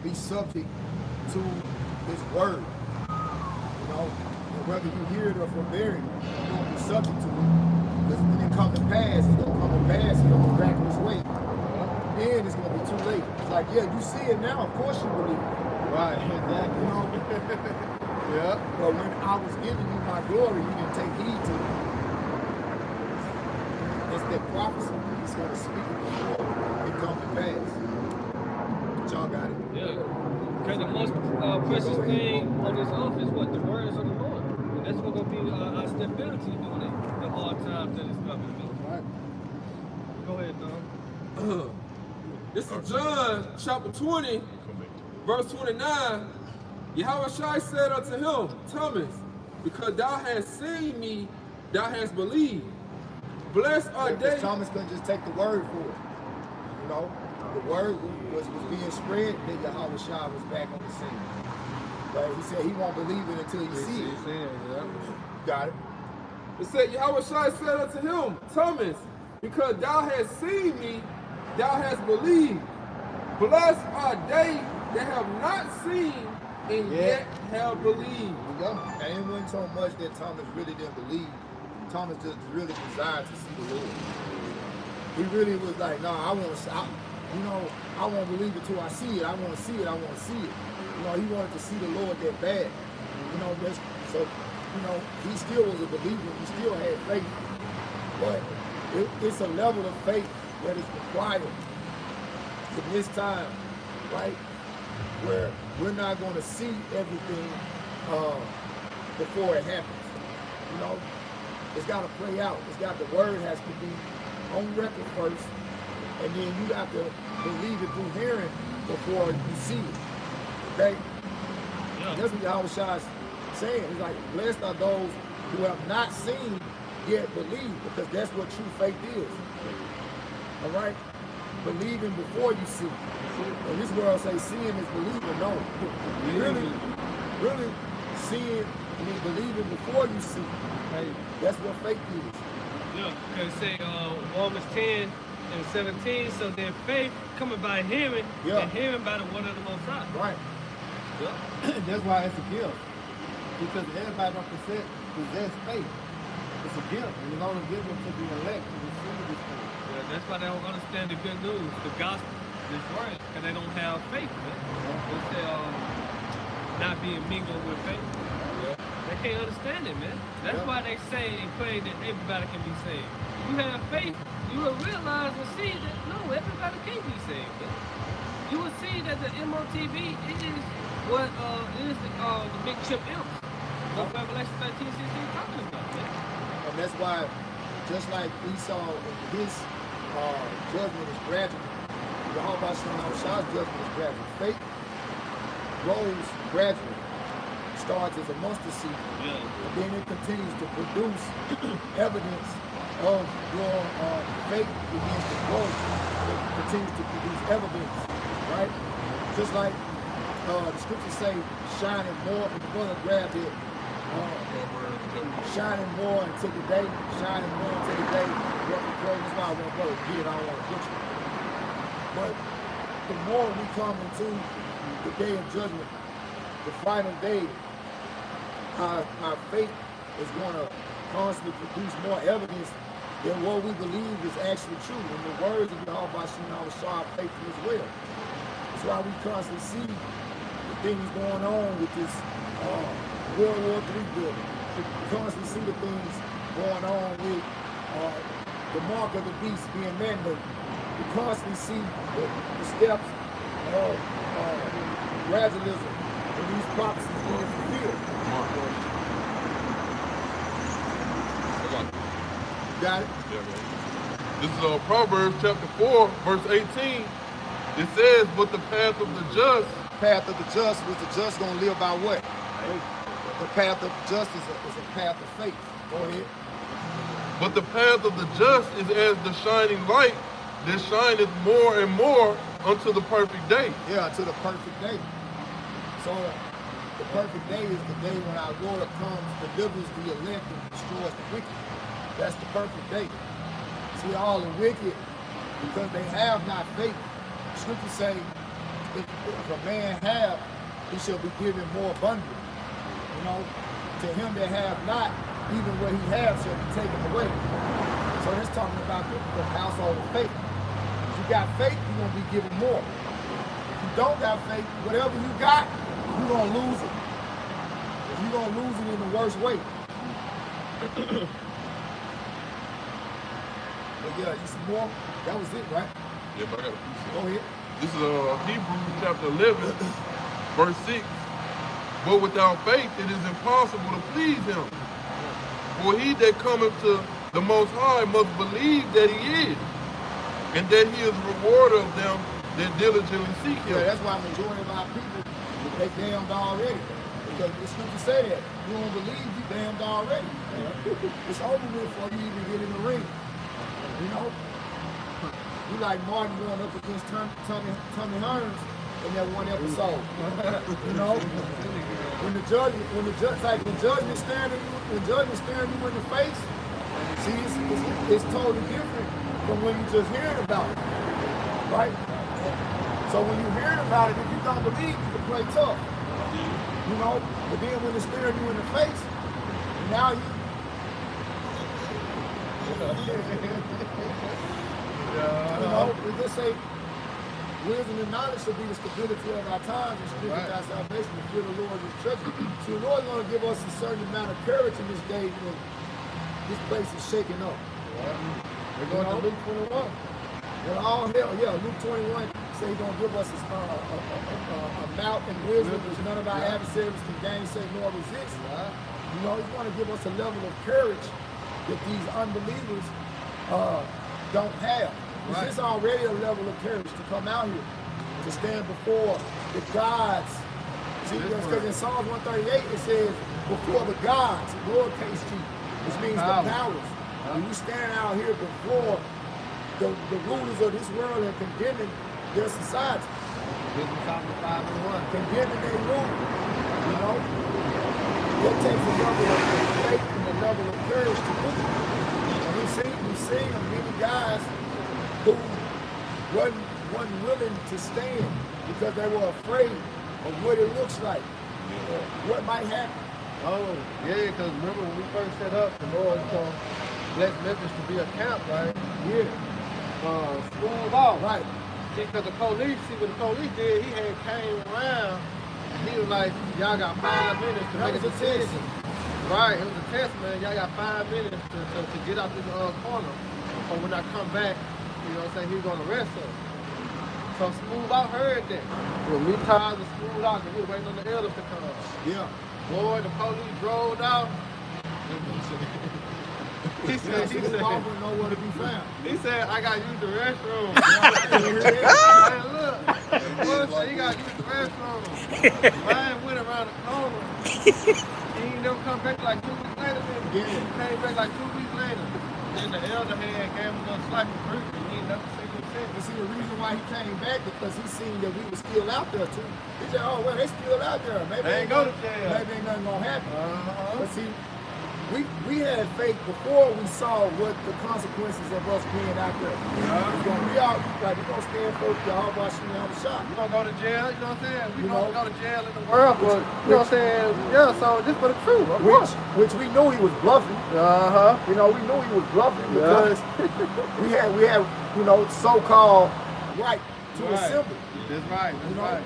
be subject to his word. You know, and whether you hear it or forbear it, you're going to be subject to it. Because when it comes to pass, it's going to come to pass, it's going to go back this way. Then it's going to be too late. It's like, yeah, you see it now, of course you believe it. Right, exactly. You know? Yeah. But when I was giving you my glory, you didn't take heed to it. It's that prophecy. He's going to speak it before it comes to pass. Y'all got it. Yeah. Because the most precious thing on this earth is what? The words of the Lord. And that's what's going to be our stability during the hard times that is coming. Right. Go ahead, Don. This is John chapter 20, verse 29. Yahweh Shai said unto him, Thomas, because thou hast seen me, thou hast believed. Blessed are they. Thomas couldn't just take the word for it. You know, the word was being spread, then Yahweh Shai was back on the scene. But he said he won't believe it until he sees it. Yeah. Got it? It said, Yahweh Shai said unto him, Thomas, because thou hast seen me, thou hast believed. Blessed are they that have not seen and yet have believed. There you go. And it wasn't so much that Thomas really didn't believe. Thomas just really desired to see the Lord. He really was like, no, I want to, I won't believe it till I see it. I want to see it. I want to see it. You know, he wanted to see the Lord that bad. You know, so, you know, he still was a believer. He still had faith. But it's a level of faith that is required in this time, right? Where we're not going to see everything before it happens. You know, it's got to play out. The word has to be on record first, and then you have to believe it through hearing before you see it. Okay? Yeah. That's what Yahweh Shai is saying. He's like, blessed are those who have not seen yet believe, because that's what true faith is. All right? Believing before you see. In this world, say seeing is believing. No. Really seeing and believing before you see. That's what faith is. Yeah, because say Romans 10 and 17, so then faith coming by hearing, and hearing by the word of the Most High. Right. Yeah. That's why it's a gift. Because everybody don't possess faith. It's a gift, and it's only given to the elect to receive this thing. Yeah, that's why they don't understand the good news, the gospel, this word, because they don't have faith, man. They say not being mingled with faith. Yeah. They can't understand it, man. That's why they say and claim that everybody can be saved. You have faith, you will realize and see that no, everybody can't be saved. Man. You will see that the MOTB is what is the big chip imps. What Revelation 13, 16 talking about, man. And that's why, just like Esau, his judgment is gradual. Yahweh Shai's judgment is gradual. Faith grows gradually. Starts as a mustard seed, and then it continues to produce evidence of your faith begins to grow. It continues to produce evidence, right? Just like the scriptures say, shining more. If the brother grabbed it, shining more until the day, shining more until the day. That's why I want brother to get it. I don't want to butcher it. But the more we come into the day of judgment, the final day, our faith is going to constantly produce more evidence that what we believe is actually true. And the words of Yahweh Shai are faithful as well. That's why we constantly see the things going on with this World War III building. We constantly see the things going on with the mark of the beast being mandated. We constantly see the steps of gradualism and these prophecies being fulfilled. Got it? This is Proverbs chapter 4, verse 18. It says, but the path of the just. Path of the just, was the just going to live by what? The path of the just is a path of faith. Go ahead. But the path of the just is as the shining light that shineth more and more unto the perfect day. Yeah, unto the perfect day. So the perfect day is the day when our Lord comes, delivers the elect, and destroys the wicked. That's the perfect day. See, all the wicked, because they have not faith. Scriptures say, if a man have, he shall be given more abundantly. You know, to him that have not, even what he has shall be taken away. So that's talking about the household of faith. If you got faith, you're gonna be given more. If you don't got faith, whatever you got, you're gonna lose it. You're gonna lose it in the worst way. But yeah, you some more? That was it, right? Yeah, but I got a piece of Go ahead. This is Hebrews chapter 11, verse 6. But without faith it is impossible to please him. For he that cometh to the Most High must believe that he is, and that he is a rewarder of them that diligently seek him. Yeah, that's why the majority of our people, they damned already. Because the scripture say that. You don't believe, you damned already. It's over with before you even get in the ring. You know? You like Martin going up against Tommy Hearns in that one episode. You know? When the judgment staring you in the face, see, it's totally different from when you just hearing about it. Right? So when you're hearing about it, if you don't believe, you can play tough. You know? But then when it's staring you in the face, now you you know, we just say wisdom and knowledge should be the stability of our times and strength of our salvation and fear the Lord is treasure. So the Lord is going to give us a certain amount of courage in this day when this place is shaking up. We're going to Luke 21. And all hell, yeah, Luke 21 say he's going to give us a mouth and wisdom which none of our adversaries can gainsay nor resist. You know, he's going to give us a level of courage that these unbelievers don't have. It's already a level of courage to come out here, to stand before the gods. See, because in Psalms 138 it says, before the gods, lowercase g, which means the powers. When you stand out here before the rulers of this world and condemning their society, condemning their rule, you know, that takes a level of faith and a level of courage to do it. And we've seen many guys who wasn't willing to stand because they were afraid of what it looks like, or what might happen. Oh, yeah, because remember when we first set up, the Lord told blessed Memphis to be a camp, right? Yeah. Schooled off. Right. Because the police, see what the police did, he had came around, and he was like, y'all got 5 minutes to make a decision. Right, it was a test, man. Y'all got 5 minutes to get out this corner. Or when I come back, you know what I'm saying, he's gonna arrest us. So Smooth Out heard that. When we tired of Smooth Out, we were waiting on the elders to come. Yeah. Boy, the police drove out. He said, nowhere to be found. He said, I got to use the restroom. Hey, look, boy said he got to use the restroom. Ryan went around the corner. He ain't never come back like 2 weeks later. He came back like 2 weeks later. Then the elder had gave him a little slight of fruit, and he ain't never seen him since. But see, the reason why he came back because he seen that we were still out there too. He said, oh, well, they still out there. Maybe they ain't go to jail. Maybe ain't nothing gonna happen. But see, we had faith before we saw what the consequences of us being out there. We're gonna stand for the hard washing down the shop. We're gonna go to jail, you know what I'm saying? We're gonna go to jail in the world, but you know what I'm saying? Yeah, so just for the truth, of course. Which we knew he was bluffing. You know, we knew he was bluffing because we had, you know, so-called right to assemble. That's right, that's right.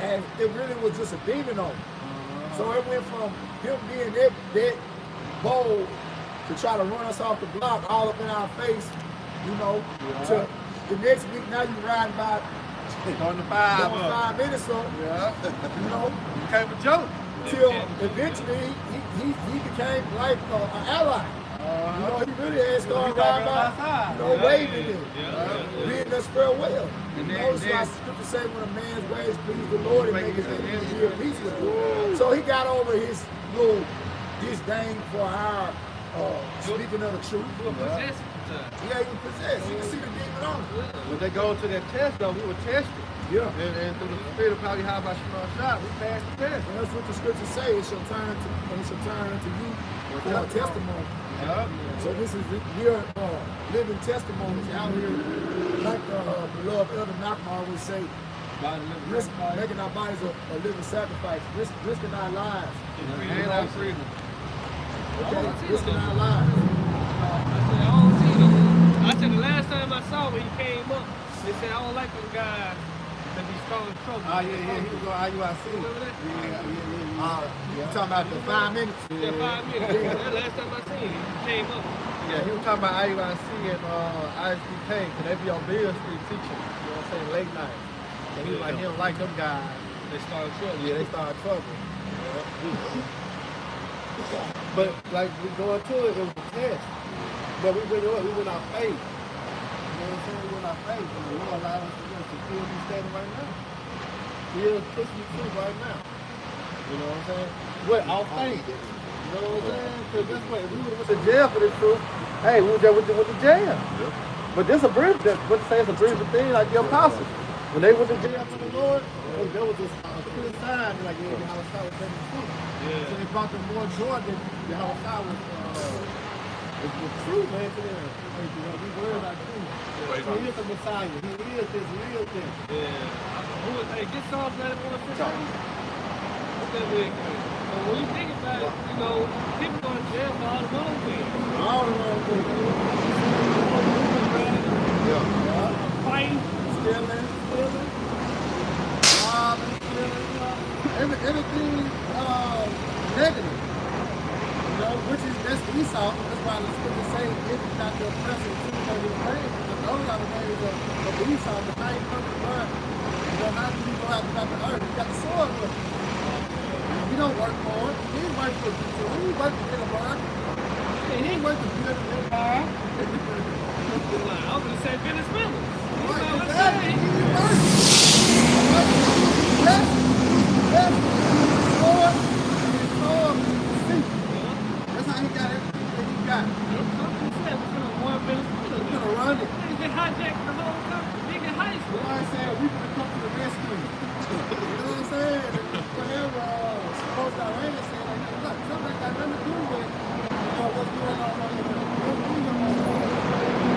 And it really was just a demon on him. So it went from him being that bold to try to run us off the block all up in our face, you know, to the next week now you riding by going 5 minutes up, you know. Became a joke. Till eventually he became like an ally. You know, he really had started riding by, you know, waving it, bidding us farewell. You know, it's like scripture say when a man's ways please the Lord and make his enemies be at peace with him. So he got over his little disdain for our speaking of the truth. Yeah, he was possessed. You can see the demon on him. When they go to that test though, we were tested. Yeah. And through the spirit of probably how about shot, we passed the test. And that's what the scriptures say. It shall turn to you for a testimony. So this is we're living testimonies out here, like the beloved Elder Malcolm always say, Making our bodies a living sacrifice, risking our lives. And our freedom. Okay, risking our lives. I said the last time I saw him, he came up. They said, I don't like them guys that be starting trouble. He was on IUIC. Remember that? You talking about the 5 minutes? Yeah, 5 minutes. That last time I seen him, he came up. Yeah, he was talking about IUIC and ISBK, because they be on Bill Street teaching, you know what I'm saying, late night. And he was like, he don't like them guys. They started trouble. Yeah, they started trouble. But like we going to it, it was a test. But we went our faith. You know what I'm saying? We went our faith. And the Lord allowed us to still be standing right now. Still pushing you through right now. You know what I'm saying? With our faith. You know what I'm saying? Because guess what? If we would have went to jail for this truth, hey, we would have went to jail. Yep. But this a brief, what to say it's a brief thing like the apostles. When they went to jail for the Lord, there was just a clear sign like, yeah, the house was better than truth. So they brought them more joy than the house was true, man, to them. We were not true. So he is the Messiah. He is this real thing. Yeah. Hey, get Psalms 91:15. Okay, but when you think about it, you know, people go to jail for all the wrong things. All the wrong things. Fighting. Stealing. Robbing. Everything negative. You know, that's Esau. That's why the scripture say if you got the oppressor, you know his name. Those are the names of Esau, the 9 perfect word. You know, how do you go out about the earth? You got the sword with you. You don't work for it. He ain't work for you. He ain't work for the bar. He ain't work for the bar. I was going to say Venezuela. That's how he got everything he got. We're gonna run it. They hijacked the whole country. Nigga high school. You know what I'm saying? We gonna come to the rescue. You know what I'm saying? Whenever supposed to Iran said, like, look, something got nothing to do with what's going on over there.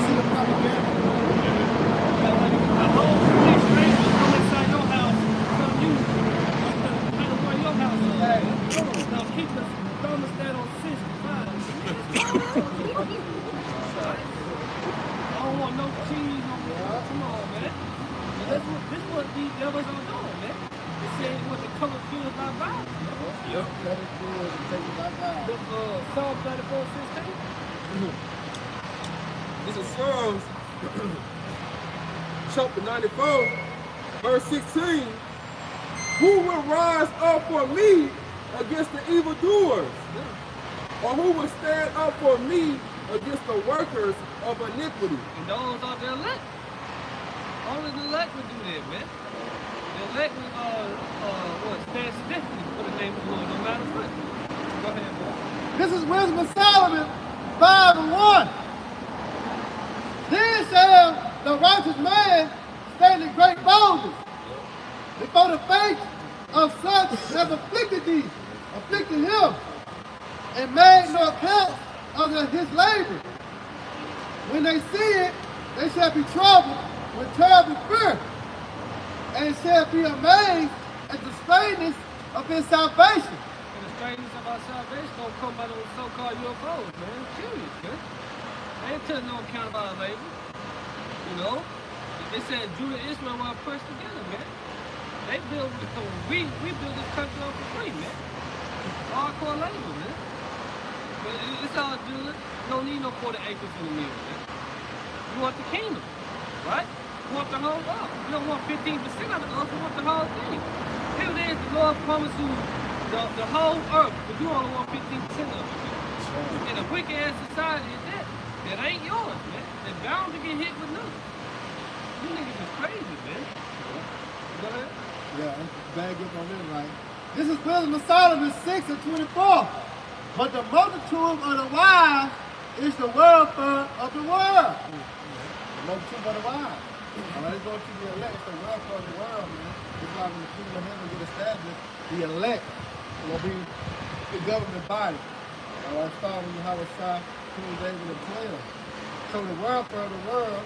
See the propaganda. The whole police race will come inside your house from you. Trying to run your house. Hey, now keep the thermostat on 65. I don't want no cheese on me. Come on, man. This what these devils are doing, man. They say what the color feels by violence. yep. Let it do it and take it back out. Look, Psalm 34:16. This is Psalms chapter 94, verse 16. Who will rise up for me against the evildoers? Or who will stand up for me against the workers of iniquity? And those are the elect. Only the elect would do that, man. The elect would stand stiffly for the name of the Lord, no matter what. Go ahead, boy. This is Wisdom of Solomon 5:1. Then shall the righteous man stand in great boldness before the face of such as have afflicted him, and made no account of his labor. When they see it, they shall be troubled with terrible fear, and shall be amazed at the strangeness of his salvation. And the strangeness of our salvation don't come by those so-called UFOs, man. I'm curious, man. They ain't taking no account of our labor. You know? They said Judah and Israel were pushed together, man. They built we built this country up for free, man. Hardcore labor, man. But it's all good. You don't need no 40 acres in the middle, man. You want the kingdom, right? You want the whole earth. You don't want 15% of the earth, you want the whole thing. Here it is, the Lord promised you the whole earth, but you only want 15% of it. In a wicked ass society is that ain't yours, man. They're bound to get hit with nothing. You niggas is crazy, man. Go ahead. Yeah, bag up on this, right? This is Wisdom of Solomon 6:24. But the multitude of the wise is the welfare of the world. The multitude of the wise. All right, let's go to the elect. It's the welfare of the world, man. It's like when the kingdom of heaven get established, the elect will be the government body. All right, starting with Hawashai 2:8-12. So the welfare of the world,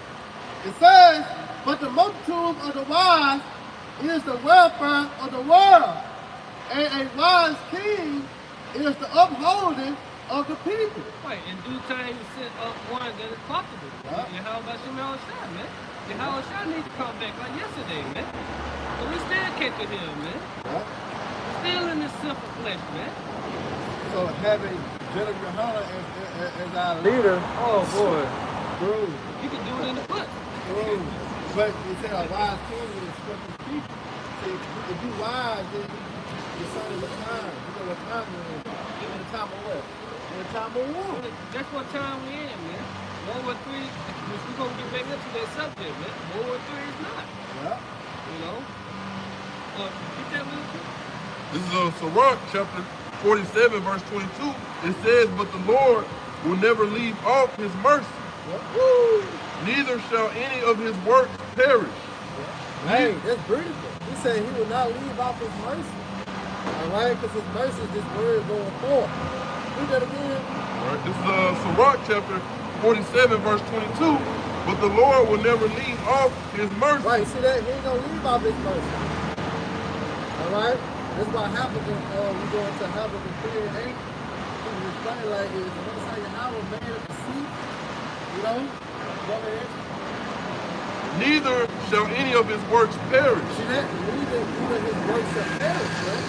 it says, but the multitude of the wise is the welfare of the world, and a wise king is the upholding of the people. Right, in due time you send up one that is profitable. Yeah. Yahweh Shemel Shah, man. Yahweh Shah needs to come back like yesterday, man. So we still kicking him, man. Yeah. Still in this simple flesh, man. So having General Yohana as our leader, Oh boy. bro, You can do it in the foot. bro. But you say a wise king will instruct his people. See, if you wise, then you're son of the time. You know what time you're in. You're in the time of what? In the time of war. That's what time we in, man. World War III, if we're gonna get back into that subject, man. World War III is not. Yeah. You know? Get that real quick. This is Sirach chapter 47, verse 22. It says, but the Lord will never leave off his mercy. Woo! Neither shall any of his works perish. Hey, that's beautiful. He said he will not leave off his mercy. All right, because his mercy is this word going forth. Read that again. All right, this is Sirach chapter 47, verse 22. But the Lord will never leave off his mercy. Right, see that? He ain't going to leave off his mercy. All right? That's what happens when we go into heaven and 3 and 8. He was explaining like this. The Most High Yahweh made at the sea. You know? Go ahead. Neither shall any of his works perish. See that? Neither his works shall perish, right?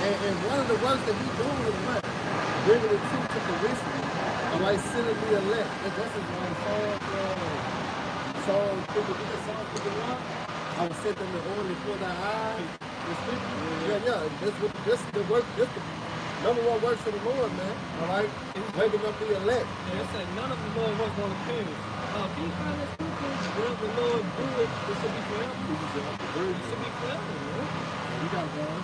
And one of the works that he's doing is what? Bringing the truth to fruition. All right, sending the elect. That's his one Psalm 51. I will set them in order before thy eyes. Yeah. This the work. This the number one work for the Lord, man. All right, waking up the elect. Yeah, it said none of the Lord was going to perish. Can you find that scripture? Where the Lord do it, it should be forever. It should be forever, man. You got it, man.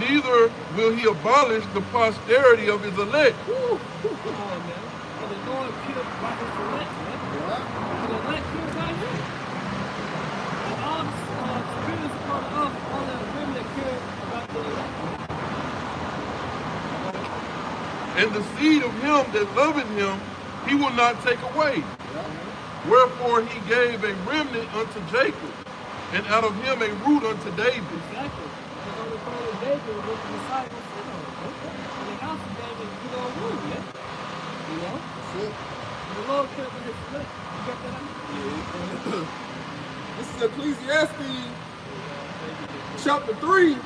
Neither will he abolish the posterity of his elect. Woo. Come on, man. For the Lord killed by his elect, man. Yeah. For the elect killed by him. And all the spirits upon earth, all the women that care about the elect. And the seed of him that loveth him, he will not take away. Wherefore he gave a remnant unto Jacob, and out of him a root unto David. Exactly. Because on the throne of David was the Messiah was sit on. In the house of David, you don't rule, man. You know? That's it. And the Lord killed his elect. You got that out? This is Ecclesiastes chapter 3,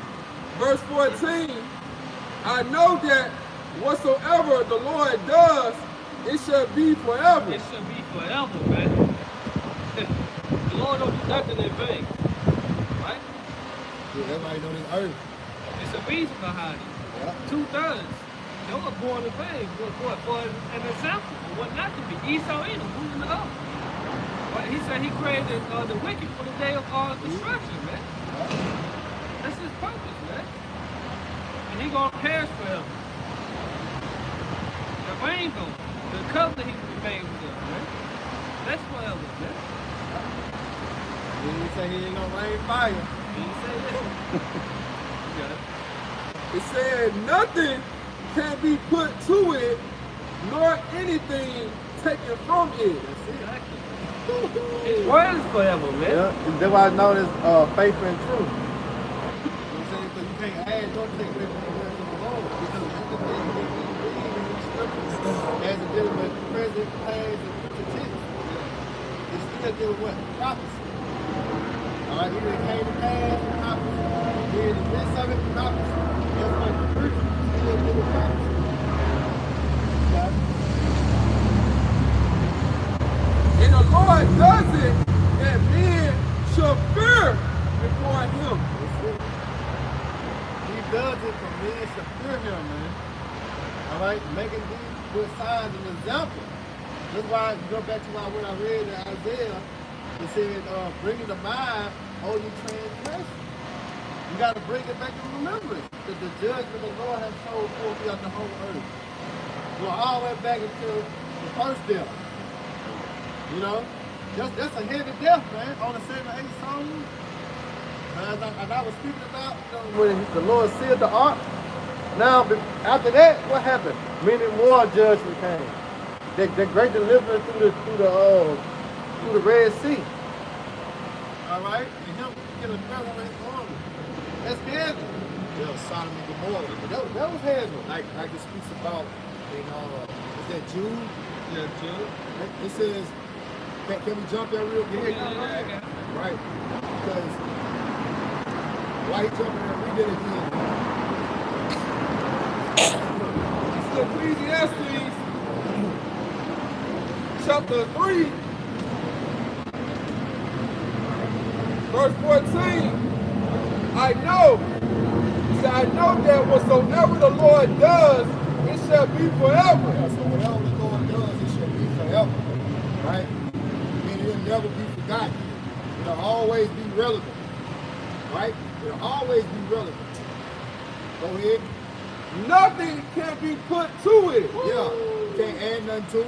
verse 14. I know that whatsoever the Lord does, it shall be forever. It should be forever, man. The Lord don't do nothing in vain. Right? Yeah, everybody know this earth. It's a reason behind it. Yeah. 2/3. They were born in vain. For an example of what not to be. Esau ain't who's in the earth. But he said he created the wicked for the day of destruction, man. That's his purpose, man. And he gonna perish forever. The rainbow, the covenant he made with us, man. That's forever, man. He didn't say he ain't gonna rain fire. He didn't say that. You got it. It said nothing can be put to it, nor anything taken from it. Exactly. His word is forever, man. Yeah, that's why I know this faith and truth. You know what I'm saying? Because you can't add nor take away from the word of the Lord. Because everything that we read in these scriptures as a dealing with present, past, and future tense, it's still dealing with what? Prophecy. Alright, either it came to pass, prophecy. Then in the midst of it, prophecy. That's why the preacher still dealing with prophecy. Yeah. And the Lord does it, and men shall fear before him. He does it for men to fear him, man. All right, making these good signs and examples. That's why I go back to when I read in Isaiah, it said, bringing to mind all your transgressions. You got to bring it back to remembrance that the judgment of the Lord has showed forth on the whole earth. Go all the way back into the first death. You know, that's a heavy death, man, on the 7 or 8 songs. And I was speaking about, when the Lord sealed the ark. Now, after that, what happened? Many more judgment came. The great deliverance through the Red Sea. all right? And him get a medal on his arm. That's heavy. Yeah, Sodom and Gomorrah. That was heavy. Like it speaks about in is that Jude? Yeah, Jude. It says, can we jump there real quick? Yeah. Right. Because why he jumping there? Read it again. Ecclesiastes chapter 3, verse 14. I know that whatsoever the Lord does, it shall be forever. Yeah, so whatever the Lord does, it shall be forever. Right? And it'll never be forgotten. It'll always be relevant. Right? It'll always be relevant. Go ahead. Nothing can be put to it. Yeah. Can't add nothing to it.